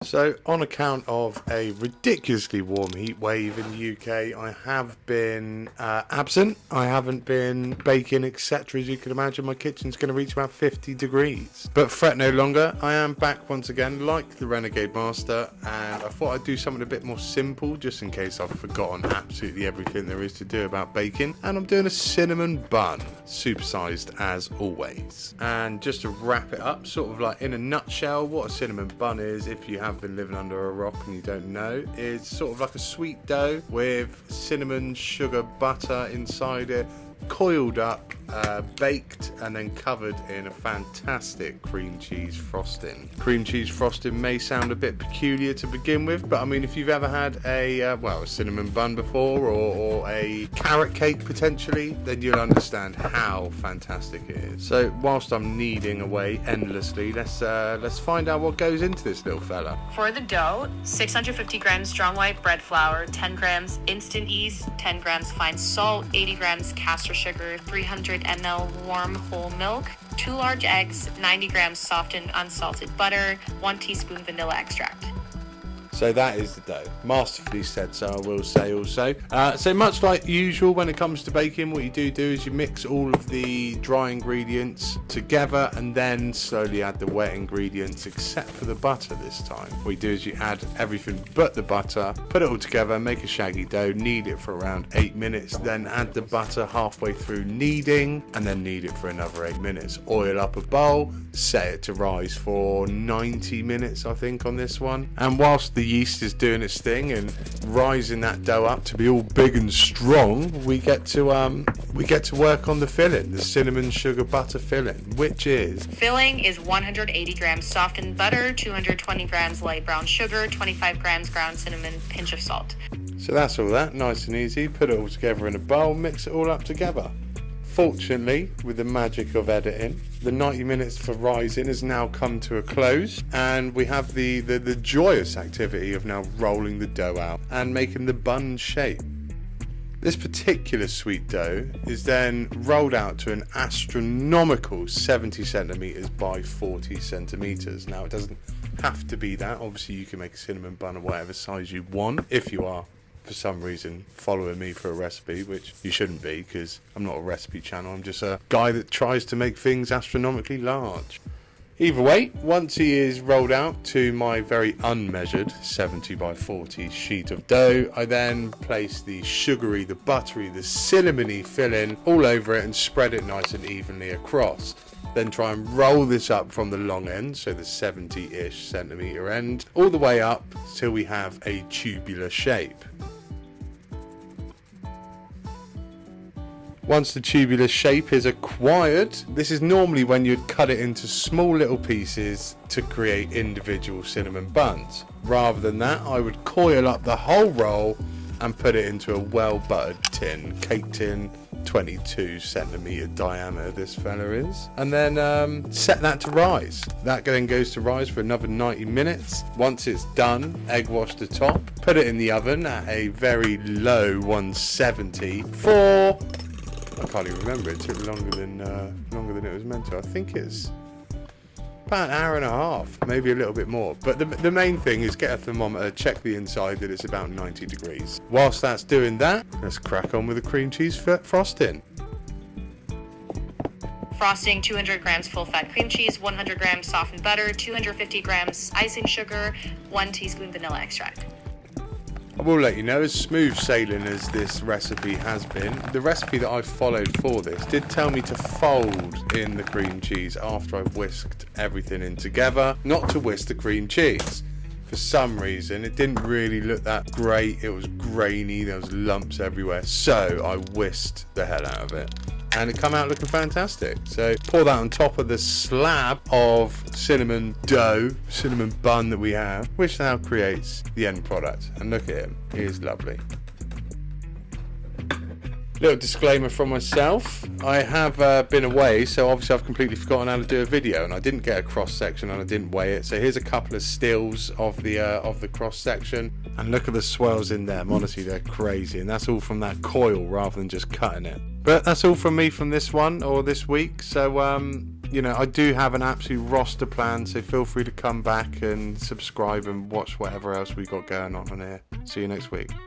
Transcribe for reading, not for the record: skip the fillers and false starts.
So on account of a ridiculously warm heat wave in the UK, I have been absent. I haven't been baking, etc. As you can imagine, my kitchen's going to reach about 50 degrees. But fret no longer, I am back once again like the Renegade Master, and I thought I'd do something a bit more simple just in case I've forgotten absolutely everything there is to do about baking. And I'm doing a cinnamon bun, supersized as always. And just to wrap it up, sort of like in a nutshell, what a cinnamon bun is, if you have been living under a rock and you don't know, is sort of like a sweet dough with cinnamon, sugar, butter inside it, coiled up, baked and then covered in a fantastic cream cheese frosting. Cream cheese frosting may sound a bit peculiar to begin with, but I mean, if you've ever had a cinnamon bun before, or a carrot cake potentially, then you'll understand how fantastic it is. So whilst I'm kneading away endlessly, let's find out what goes into this little fella. For the dough, 650 grams strong white bread flour, 10 grams instant yeast, 10 grams fine salt, 80 grams caster sugar, 300 ml warm whole milk, 2 large eggs, 90 grams softened unsalted butter, 1 teaspoon vanilla extract. So that is the dough. Masterfully said, so I will say also. So much like usual when it comes to baking, what you do is you mix all of the dry ingredients together and then slowly add the wet ingredients, except for the butter this time. What you do is you add everything but the butter, put it all together, make a shaggy dough, knead it for around 8 minutes, then add the butter halfway through kneading, and then knead it for another 8 minutes. Oil up a bowl, set it to rise for 90 minutes, I think, on this one. And whilst the yeast is doing its thing and rising that dough up to be all big and strong, we get to work on the filling, the cinnamon sugar butter filling, which is 180 grams softened butter, 220 grams light brown sugar, 25 grams ground cinnamon, pinch of salt. So that's all that, nice and easy. Put it all together in a bowl, mix it all up together. Fortunately, with the magic of editing, the 90 minutes for rising has now come to a close, and we have the joyous activity of now rolling the dough out and making the bun shape. This particular sweet dough is then rolled out to an astronomical 70 centimeters by 40 centimeters. Now, it doesn't have to be that. Obviously, you can make a cinnamon bun of whatever size you want if you are, for some reason, following me for a recipe, which you shouldn't be, because I'm not a recipe channel. I'm just a guy that tries to make things astronomically large. Either way, once he is rolled out to my very unmeasured 70 by 40 sheet of dough, I then place the sugary, the buttery, the cinnamony filling all over it and spread it nice and evenly across. Then try and roll this up from the long end, so the 70-ish centimeter end, all the way up till we have a tubular shape. Once the tubular shape is acquired, this is normally when you'd cut it into small little pieces to create individual cinnamon buns. Rather than that, I would coil up the whole roll and put it into a well-buttered tin, cake tin, 22 centimeter diameter this fella is, and then set that to rise. That then goes to rise for another 90 minutes. Once it's done, egg wash the top, put it in the oven at a very low 170 for, I can't even remember, it took longer than it was meant to. I think it's about an hour and a half, maybe a little bit more. But the main thing is get a thermometer, check the inside that it's about 90 degrees. Whilst that's doing that, let's crack on with the cream cheese frosting. Frosting: 200 grams full-fat cream cheese, 100 grams softened butter, 250 grams icing sugar, 1 teaspoon vanilla extract. I will let you know, as smooth sailing as this recipe has been, the recipe that I followed for this did tell me to fold in the cream cheese after I've whisked everything in together, not to whisk the cream cheese. For some reason, it didn't really look that great. It was grainy, there was lumps everywhere, so I whisked the hell out of it. And it come out looking fantastic. So pour that on top of the slab of cinnamon dough, cinnamon bun that we have, which now creates the end product. And look at him, he is lovely. Little disclaimer from myself, I have been away, so obviously I've completely forgotten how to do a video, and I didn't get a cross section and I didn't weigh it. So here's a couple of stills of the cross section, and look at the swirls in them. Honestly, they're crazy, and that's all from that coil rather than just cutting it. But that's all from me from this one, or this week. So you know, I do have an absolute roster plan, so feel free to come back and subscribe and watch whatever else we got going on here. See you next week.